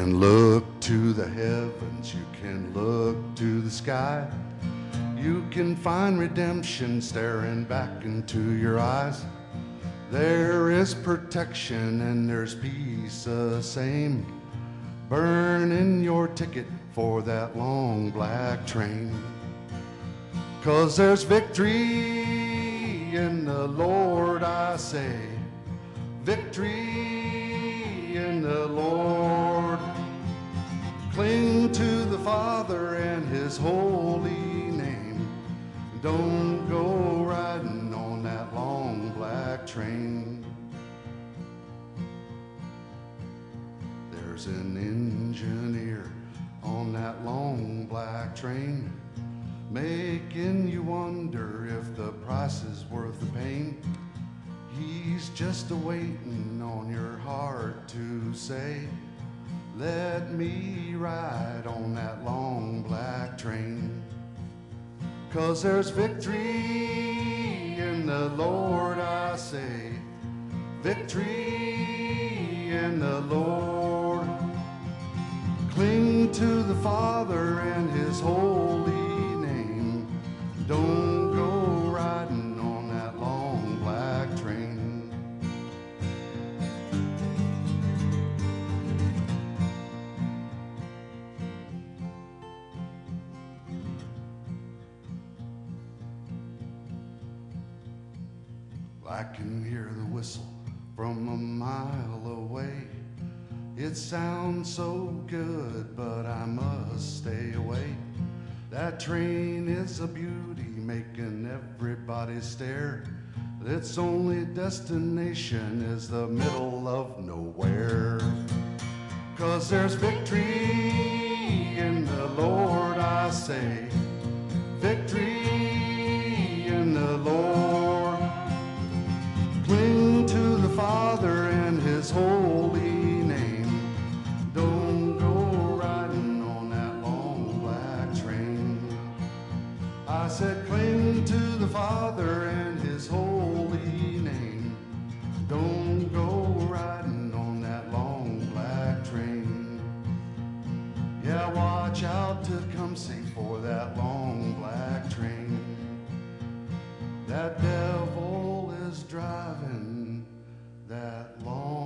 can look to the heavens, you can look to the sky. You can find redemption staring back into your eyes. There is protection and there's peace the same. Burning your ticket for that long black train. 'Cause there's victory in the Lord, I say. Victory in the Lord. Cling to the Father and His holy name. Don't go riding on that long black train. There's an engineer on that long black train, making you wonder if the price is worth the pain. He's just a-waiting on your heart to say, let me ride on that long black train. 'Cause there's victory in the Lord, I say. Victory in the Lord. Cling to the Father and His holy name. Don't go riding on that long black train. I can hear the whistle from a mile away. It sounds so good, but I must stay away. That train is a beauty, making everybody stare. Its only destination is the middle of nowhere. 'Cause there's victory in the Lord, I say. Victory in the Lord. Cling to the Father and His holy name. Don't go riding on that long black train. I said cling to the Father and His holy name. Don't go riding on that long black train. Yeah, watch out to Tecumseh for that long black train. That devil is driving that long